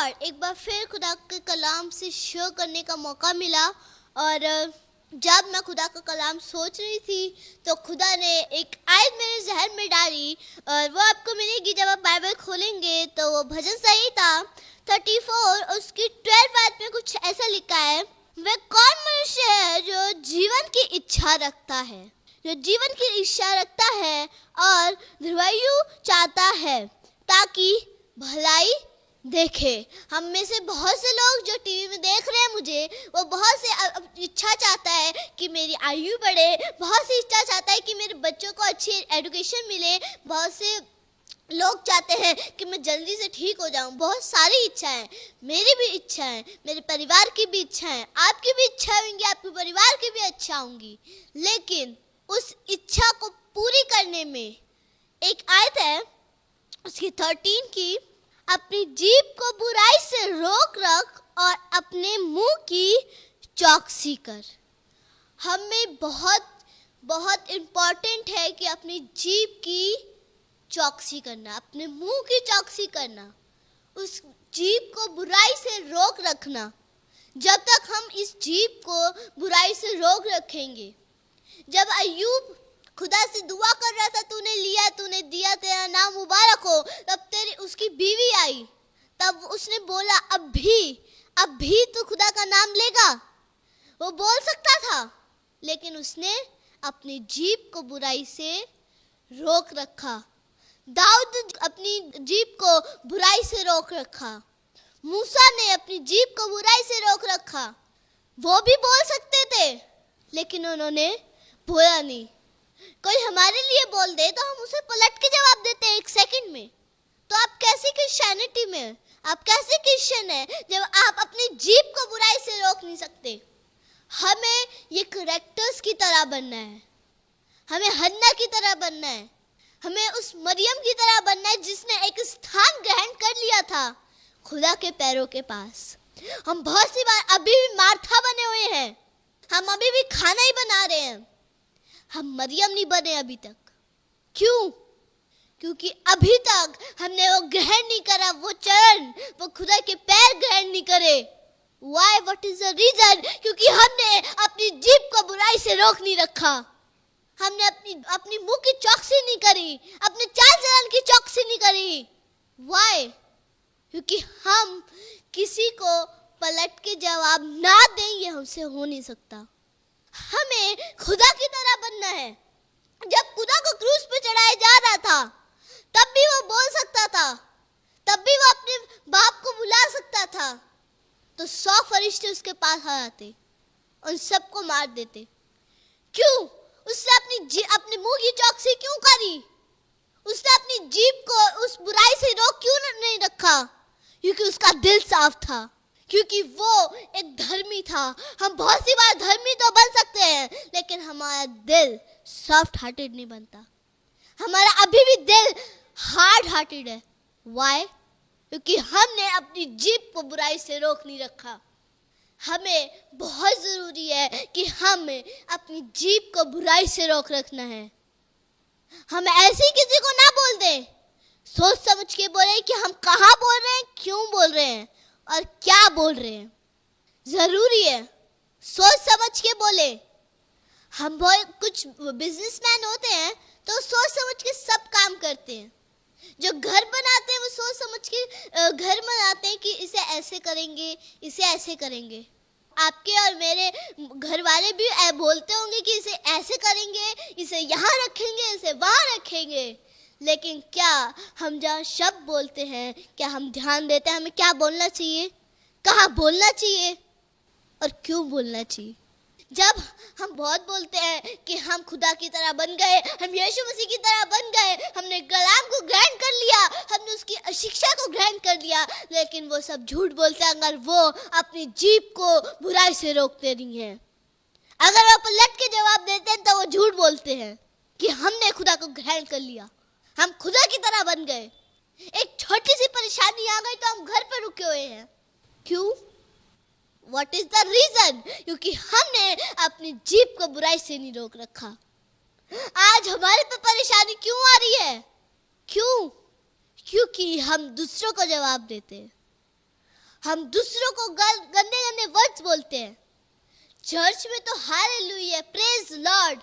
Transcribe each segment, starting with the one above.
God एक बार फिर खुदा के कलाम से शेयर करने का मौका मिला। और जब मैं खुदा का कलाम सोच रही थी तो खुदा ने एक आयत मेरे जहन में डाली और वो आपको मिलेगी जब आप बाइबल खोलेंगे। तो वो भजन संहिता 34 उसकी 12 आयत में कुछ ऐसा लिखा है, वह कौन मनुष्य है जो जीवन की इच्छा रखता है, जो जीवन की इच्छा रखता है और दीर्घायु चाहता है ताकि भलाई देखे। हम में से बहुत से लोग जो टीवी में देख रहे हैं मुझे, वो बहुत से इच्छा चाहता है कि मेरी आयु बढ़े, बहुत सी इच्छा चाहता है कि मेरे बच्चों को अच्छी एजुकेशन मिले, बहुत से लोग चाहते हैं कि मैं जल्दी से ठीक हो जाऊं। बहुत सारी इच्छाएं, मेरी भी इच्छा है, मेरे परिवार की भी इच्छा है, आपकी भी इच्छा होंगी, आपके परिवार की भी इच्छा होंगी। लेकिन उस इच्छा को पूरी करने में एक आयत है उसकी 13 की, अपनी जीभ को बुराई से रोक रख और अपने मुंह की चौकसी कर। हमें बहुत बहुत इम्पोर्टेंट है कि अपनी जीभ की चौकसी करना, अपने मुंह की चौकसी करना, उस जीभ को बुराई से रोक रखना। जब तक हम इस जीभ को बुराई से रोक रखेंगे, जब अय्यूब खुदा से दुआ कर रहा था, तूने लिया तूने दिया, तेरा नाम मुबारक हो, तब तेरी उसकी बीवी आई, तब उसने बोला अब भी तू खुदा का नाम लेगा। वो बोल सकता था, लेकिन उसने अपनी जीभ को बुराई से रोक रखा। दाऊद अपनी जीभ को बुराई से रोक रखा, मूसा ने अपनी जीभ को बुराई से रोक रखा। वो भी बोल सकते थे, लेकिन उन्होंने बोला नहीं। कोई हमारे लिए बोल दे तो हम उसे पलट के जवाब देते हैं 1 सेकंड में। तो आप कैसी क्रिश्चियनिटी में, आप कैसे क्रिश्चियन हैं जब आप अपनी जीभ को बुराई से रोक नहीं सकते? हमें ये करैक्टर्स की तरह बनना है, हमें हन्ना की तरह बनना है, हमें उस मरियम की तरह बनना है जिसने एक स्थान ग्रहण कर लिया था खुदा के पैरों के पास। हम बहुत सी बार अभी भी मार्था बने हुए हैं, हम अभी भी खाना ही बना रहे हैं, हम मरियम नहीं बने अभी तक। क्यों? क्योंकि अभी तक हमने वो ग्रहण नहीं करा, वो चरण, वो खुदा के पैर ग्रहण नहीं करे। Why? What is the reason? क्योंकि हमने अपनी जीभ को बुराई से रोक नहीं रखा, हमने अपनी मुंह की चौकसी नहीं करी, अपने चाल चलन की चौकसी नहीं करी। Why? क्योंकि हम किसी को पलट के जवाब ना दें, ये हमसे हो नहीं सकता। हमें खुदा की तरह बनना है। जब खुदा को क्रूस पे चढ़ाया जा रहा था, तब भी वो बोल सकता था, तब भी वो अपने बाप को बुला सकता था, तो 100 फरिश्ते उसके पास आ जाते, उन सबको मार देते। क्यों? उसने अपने मुंह की चौकसी क्यों करी? उसने अपनी जीभ को उस बुराई से रोक क्यों नहीं रखा? क्योंकि उसका दिल साफ था, क्योंकि वो एक धर्मी था। हम बहुत सी बार धर्मी तो बन सकते हैं, लेकिन हमारा दिल सॉफ्ट हार्टेड नहीं बनता। हमारा अभी भी दिल हार्ड हार्टेड है। Why? क्योंकि हमने अपनी जीभ को बुराई से रोक नहीं रखा। हमें बहुत जरूरी है कि हमें अपनी जीभ को बुराई से रोक रखना है। हम ऐसे किसी को ना बोल दें, सोच समझ के बोले कि हम कहाँ बोल रहे हैं, क्यों बोल रहे हैं और क्या बोल रहे हैं। जरूरी है सोच समझ के बोले। हम कुछ बिजनेसमैन होते हैं तो सोच समझ के सब काम करते हैं। जो घर बनाते हैं वो सोच समझ के घर बनाते हैं कि इसे ऐसे करेंगे, इसे ऐसे करेंगे। आपके और मेरे घर वाले भी बोलते होंगे कि इसे ऐसे करेंगे, इसे यहाँ रखेंगे, इसे वहाँ रखेंगे। लेकिन क्या हम जहाँ शब्द बोलते हैं, क्या हम ध्यान देते हैं हमें क्या बोलना चाहिए, कहाँ बोलना चाहिए और क्यों बोलना चाहिए? जब हम बहुत बोलते हैं कि हम खुदा की तरह बन गए, हम यीशु मसीह की तरह बन गए, हमने कलाम को ग्रहण कर लिया, हमने उसकी शिक्षा को ग्रहण कर लिया, लेकिन वो सब झूठ बोलते हैं अगर वो अपनी जीभ को बुराई से रोकते नहीं हैं। अगर वो पलट के जवाब देते हैं तो वो झूठ बोलते हैं कि हमने खुदा को ग्रहण कर लिया, हम खुदा की तरह बन गए। एक छोटी सी परेशानी आ गई तो हम घर पर रुके हुए हैं। क्यों? What is the reason? क्योंकि हमने अपनी जीभ को बुराई से नहीं रोक रखा। आज हमारे पे परेशानी क्यों आ रही है? क्यों? क्योंकि हम दूसरों को जवाब देते हैं। हम दूसरों को गंदे गंदे वर्ड्स बोलते हैं। चर्च में तो हालेलुया, प्रेज लॉर्ड,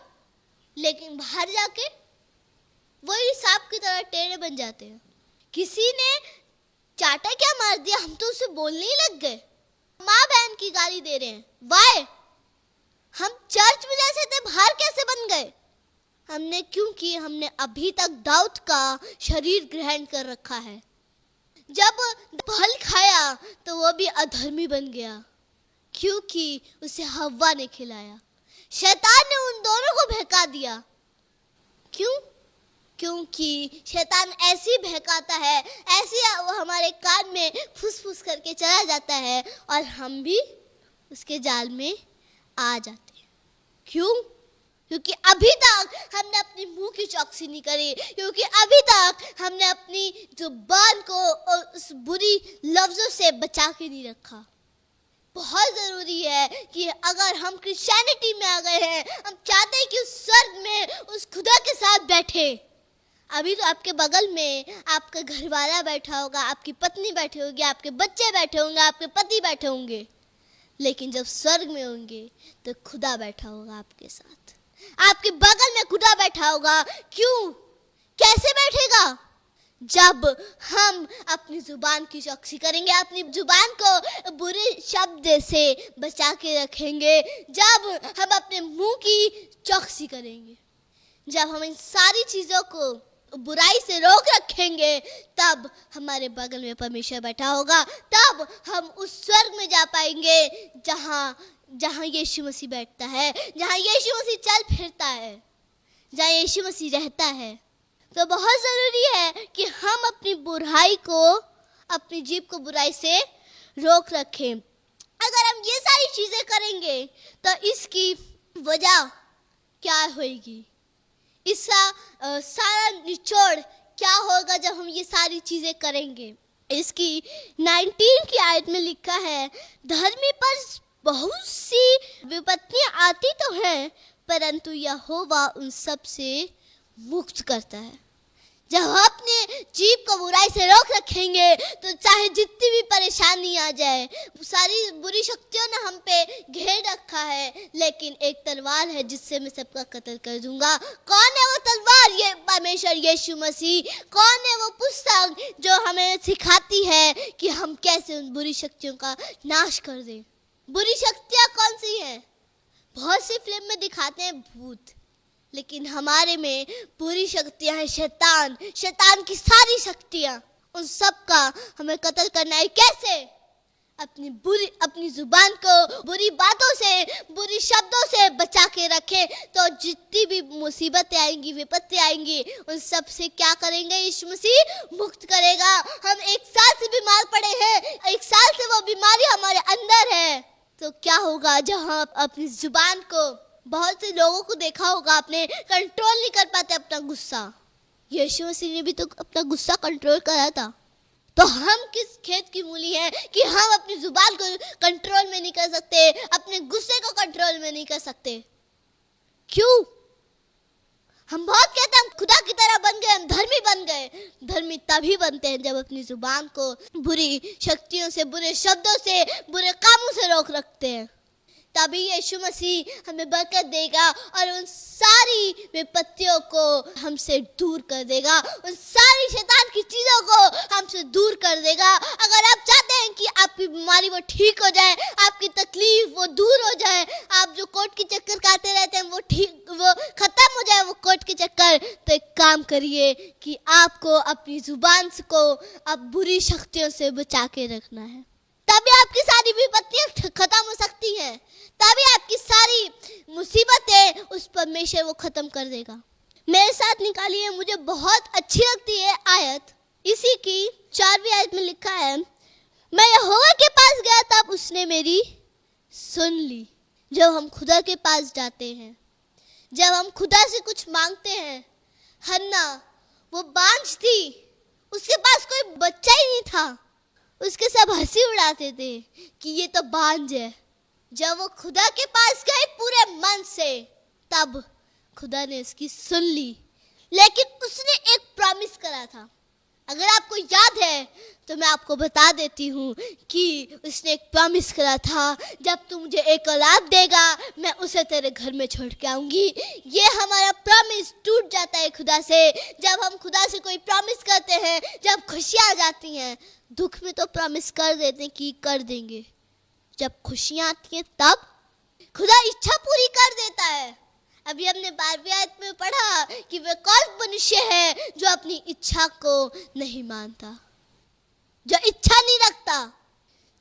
लेकिन बाहर जाके वही सांप की तरह टेढ़े बन जाते हैं। किसी ने चाटा क्या मार दिया, हम तो उसे बोलने ही लग गए, माँ बहन की गाली दे रहे हैं। वाई? हम चर्च में जैसे थे बाहर कैसे बन गए? हमने क्योंकि हमने अभी तक दाऊद का शरीर ग्रहण कर रखा है। जब फल खाया तो वो भी अधर्मी बन गया, क्योंकि उसे हव्वा ने खिलाया। शैतान ने उन दोनों को बहका दिया। क्यों? क्योंकि शैतान ऐसी बहकाता है, ऐसी हमारे कान में फुसफुस करके चला जाता है और हम भी उसके जाल में आ जाते हैं। क्यों? क्योंकि अभी तक हमने अपनी मुंह की चौकसी नहीं करी, क्योंकि अभी तक हमने अपनी जुबान को उस बुरी लफ्जों से बचा के नहीं रखा। बहुत जरूरी है कि अगर हम क्रिश्चियनिटी में आ गए हैं, हम चाहते हैं कि उस स्वर्ग में उस खुदा के साथ बैठे। अभी तो आपके बगल में आपका घरवाला बैठा होगा, आपकी पत्नी बैठी होगी, आपके बच्चे बैठे होंगे, आपके पति बैठे होंगे, लेकिन जब स्वर्ग में होंगे तो खुदा बैठा होगा आपके साथ। आपके बगल में खुदा बैठा होगा। क्यों? कैसे बैठेगा? जब हम अपनी जुबान की चौकसी करेंगे, अपनी जुबान को बुरे शब्द से बचा के रखेंगे, जब हम अपने मुंह की चौकसी करेंगे, जब हम इन सारी चीजों को बुराई से रोक रखेंगे, तब हमारे बगल में परमेश्वर बैठा होगा। तब हम उस स्वर्ग में जा पाएंगे जहाँ यीशु मसीह बैठता है, जहाँ यीशु मसीह चल फिरता है, जहाँ यीशु मसीह रहता है। तो बहुत ज़रूरी है कि हम अपनी बुराई को, अपनी जीभ को बुराई से रोक रखें। अगर हम ये सारी चीज़ें करेंगे तो इसकी वजह क्या होगी? इसका सारा निचोड़ क्या होगा जब हम ये सारी चीज़ें करेंगे? इसकी 19 की आयत में लिखा है, धर्मी पर बहुत सी विपत्तियां आती तो हैं, परंतु यहोवा उन सब से मुक्त करता है। जब हम अपने जीभ को बुराई से रोक रखेंगे तो चाहे जितनी भी परेशानी आ जाए, सारी बुरी शक्तियों ने हम पे घेर रखा है, लेकिन एक तलवार है जिससे मैं सबका कत्ल कर दूंगा। कौन है वो तलवार? ये परमेश्वर यीशु मसीह। कौन है वो पुस्तक जो हमें सिखाती है कि हम कैसे उन बुरी शक्तियों का नाश कर दें? बुरी शक्तियाँ कौन सी हैं? बहुत सी फिल्म में दिखाते हैं भूत, लेकिन हमारे में पूरी शक्तियां हैं शैतान। शैतान की सारी शक्तियां, उन सब का हमें कत्ल करना है। कैसे? अपनी जुबान को बुरी बातों से, बुरी शब्दों से बचा के रखें, तो जितनी भी मुसीबतें आएंगी, विपत्ति आएंगी, उन सब से क्या करेंगे? यीशु मसीह मुक्त करेगा। हम 1 साल से बीमार पड़े हैं, 1 साल से वो बीमारी हमारे अंदर है, तो क्या होगा जहाँ अपनी जुबान को, बहुत से लोगों को देखा होगा आपने, कंट्रोल नहीं कर पाते अपना गुस्सा। यीशु मसीह ने भी तो अपना गुस्सा कंट्रोल करा था। तो हम किस खेत की मूली हैं कि हम अपनी जुबान को कंट्रोल में नहीं कर सकते, अपने गुस्से को कंट्रोल में नहीं कर सकते? क्यों? हम बहुत कहते हैं हम खुदा की तरह बन गए, हम धर्मी बन गए। धर्मी तभी बनते हैं जब अपनी जुबान को बुरी शक्तियों से, बुरे शब्दों से, बुरे कामों से रोक रखते हैं। तभी यीशु मसीह हमें बरकत देगा और उन सारी विपत्तियों को हमसे दूर कर देगा, उन सारी शैतान की चीज़ों को हमसे दूर कर देगा। अगर आप चाहते हैं कि आपकी बीमारी वो ठीक हो जाए, आपकी तकलीफ वो दूर हो जाए, आप जो कोर्ट के चक्कर काटते रहते हैं वो खत्म हो जाए, वो कोर्ट के चक्कर, तो एक काम करिए कि आपको अपनी जुबान को अब बुरी शक्तियों से बचा के रखना है। तभी आपकी सारी विपत्तियां खत्म हो सकती हैं, तभी आपकी सारी मुसीबतें उस परमेश्वर वो खत्म कर देगा। मेरे साथ निकालिए, मुझे बहुत अच्छी लगती है आयत। इसी की 4वीं आयत में लिखा है, मैं यहोवा के पास गया तब उसने मेरी सुन ली। जब हम खुदा के पास जाते हैं, जब हम खुदा से कुछ मांगते हैं, हन्ना वो बांझ थी, उसके पास कोई बच्चा ही नहीं था, उसके सब हंसी उड़ाते थे कि ये तो बांझ है। जब वो खुदा के पास गए पूरे मन से, तब खुदा ने उसकी सुन ली। लेकिन उसने एक प्रॉमिस करा था, अगर आपको याद है तो मैं आपको बता देती हूँ कि उसने एक प्रॉमिस करा था, जब तू मुझे एक औलाद देगा मैं उसे तेरे घर में छोड़ के आऊँगी। ये हमारा प्रॉमिस टूट जाता है खुदा से। जब हम खुदा से कोई प्रॉमिस करते हैं, जब खुशियाँ आ जाती हैं, दुख में तो प्रॉमिस कर देते हैं कि कर देंगे, जब खुशियाँ आती हैं तब खुदा इच्छा पूरी कर देता है। अभी हमने 12वीं आयत में पढ़ा कि वह कौन मनुष्य है जो अपनी इच्छा को नहीं मानता, जो इच्छा नहीं रखता।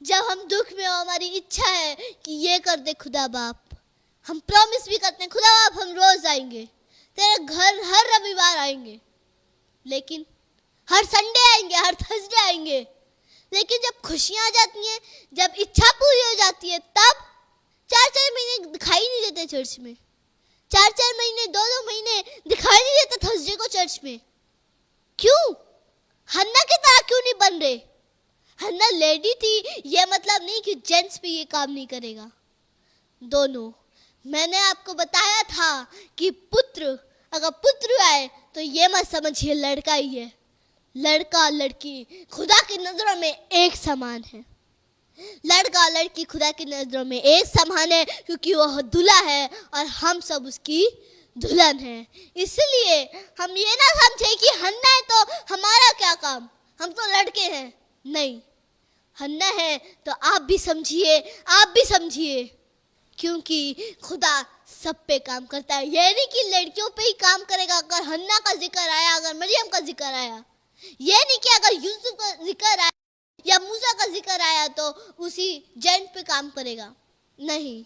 जब हम दुख में हो, हमारी इच्छा है कि ये कर दे खुदा बाप, हम प्रॉमिस भी करते हैं खुदा बाप हम रोज आएंगे तेरे घर, हर रविवार आएंगे, लेकिन हर संडे आएंगे, हर थर्सडे आएंगे। लेकिन जब खुशियाँ आ जाती हैं, जब इच्छा पूरी हो जाती है, तब 4-4 महीने दिखाई नहीं देते चर्च में, 4-4 महीने, 2-2 महीने दिखाई नहीं देते थर्सडे को चर्च में। क्यों? हन्ना की तरह क्यों नहीं बन रहे? हन्ना लेडी थी, ये मतलब नहीं कि जेंट्स पे ये काम नहीं करेगा, दोनों। मैंने आपको बताया था कि पुत्र, अगर पुत्र आए तो ये मत समझिए लड़का ही है। लड़का लड़की खुदा की नजरों में एक समान है। लड़का लड़की खुदा की नजरों में एक समान है, क्योंकि वह दूल्हा है और हम सब उसकी दुल्हन है। इसलिए हम ये ना समझे कि हन्ना है तो हमारा क्या काम, हम तो लड़के हैं। नहीं, हन्ना है तो आप भी समझिए, आप भी समझिए, क्योंकि खुदा सब पे काम करता है। ये नहीं कि लड़कियों पे ही काम करेगा। अगर हन्ना का जिक्र आया, अगर मरियम का जिक्र आया, ये नहीं कि अगर यूसुफ का जिक्र आया या मूसा का जिक्र आया तो उसी जेंट पे काम करेगा। नहीं,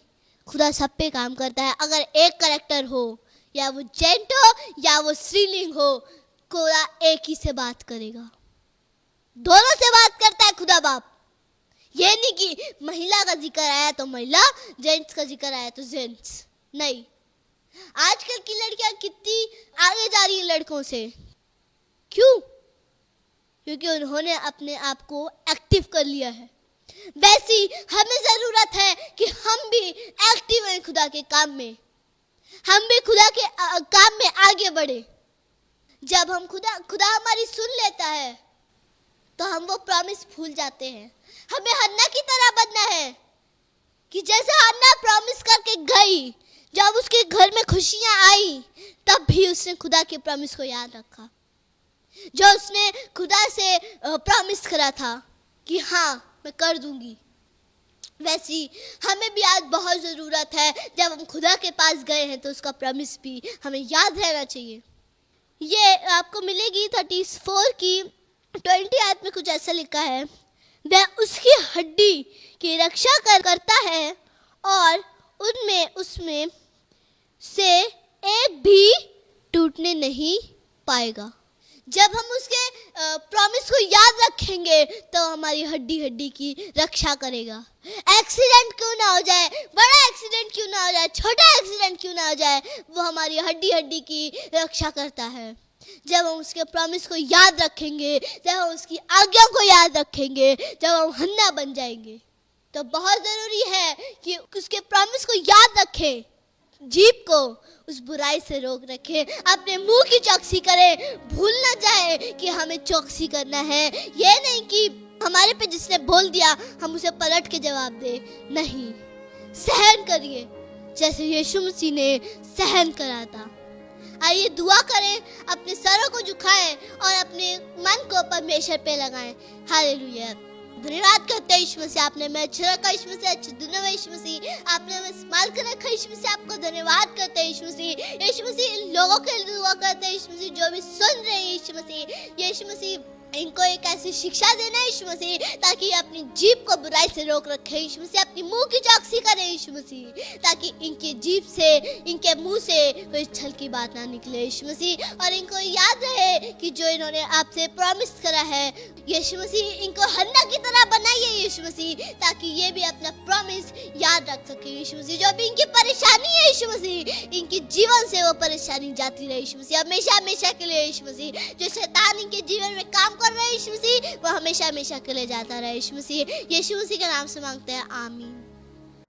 खुदा सब पे काम करता है। अगर एक कैरेक्टर हो, या वो जेंट हो या वो स्त्रीलिंग हो, खुदा एक ही से बात करेगा, दोनों से बात करता है खुदा बाप। ये नहीं कि महिला का जिक्र आया तो महिला, जेंट्स का जिक्र आया तो जेंट्स। नहीं, आजकल की लड़कियां कितनी आगे जा रही है लड़कों से। क्यों? क्योंकि उन्होंने अपने आप को एक्टिव कर लिया है। वैसी हमें जरूरत है कि हम भी एक्टिव हैं खुदा के काम में, हम भी खुदा के काम में आगे बढ़े। जब हम खुदा हमारी सुन लेता है तो हम वो प्रॉमिस भूल जाते हैं। हमें हन्ना की तरह बनना है कि जैसे हन्ना प्रॉमिस करके गई, जब उसके घर में खुशियां आई तब भी उसने खुदा के प्रॉमिस को याद रखा, जो उसने खुदा से प्रॉमिस करा था कि हाँ मैं कर दूंगी। वैसी हमें भी आज बहुत ज़रूरत है, जब हम खुदा के पास गए हैं तो उसका प्रॉमिस भी हमें याद रहना चाहिए। ये आपको मिलेगी 34 की 20 आयत में कुछ ऐसा लिखा है, वह उसकी हड्डी की रक्षा करता है और उसमें से एक भी टूटने नहीं पाएगा। जब हम उसके प्रॉमिस को याद रखेंगे तो हमारी हड्डी की रक्षा करेगा। एक्सीडेंट क्यों ना हो जाए, बड़ा एक्सीडेंट क्यों ना हो जाए, छोटा एक्सीडेंट क्यों ना हो जाए, वो हमारी हड्डी की रक्षा करता है। जब हम उसके प्रॉमिस को याद रखेंगे, जब हम उसकी आज्ञा को याद रखेंगे, जब हम हन्ना बन जाएंगे, तो बहुत ज़रूरी है कि उसके प्रॉमिस को याद रखें, जीभ को उस बुराई से रोक रखें, अपने मुंह की चौकसी करें। भूल ना जाए कि हमें चौकसी करना है। ये नहीं कि हमारे पे जिसने बोल दिया हम उसे पलट के जवाब दे। नहीं, सहन करिए जैसे यीशु मसीह ने सहन करा था। आइए दुआ करें, अपने सरों को झुकाएं और अपने मन को परमेश्वर पे लगाएं। हालेलुया। धन्यवाद करते हैं यीशु मसीह, आपने मैं अच्छा रखा यीशु मसीह, अच्छी दुनिया में यीशु मसीह, आपने हमें संभाल कर रखा यीशु मसीह, आपको धन्यवाद करते हैं यीशु मसीह। यीशु मसीह इन लोगों के लिए दुआ करते हैं यीशु मसीह जो भी सुन रहे हैं यीशु मसीह। यीशु मसीह इनको एक ऐसी शिक्षा देना है यीशु मसीह, ताकि अपनी जीभ को बुराई से रोक रखे यीशु मसीह, अपनी मुंह की चौकसी करे यीशु मसीह, ताकि इनकी जीभ से, इनके मुंह से कोई छल की बात ना निकले यीशु मसीह। और इनको याद रहे कि जो इन्होंने आपसे प्रॉमिस करा है यीशु मसीह, इनको हन्ना की तरह बनाइए यीशु मसीह, ताकि ये भी अपना प्रॉमिस याद रख सके यीशु मसीह। जो भी इनकी परेशानी है यीशु मसीह, इनके जीवन से वो परेशानी जाती रहे यीशु मसीह, हमेशा हमेशा के लिए यीशु मसीह। जो शैतान इनके जीवन में काम कर रहे हैं यीशु मसीह, वो हमेशा हमेशा के लिए जाता रहे यीशु मसीह। यीशु मसीह के नाम से मांगते हैं, आमीन।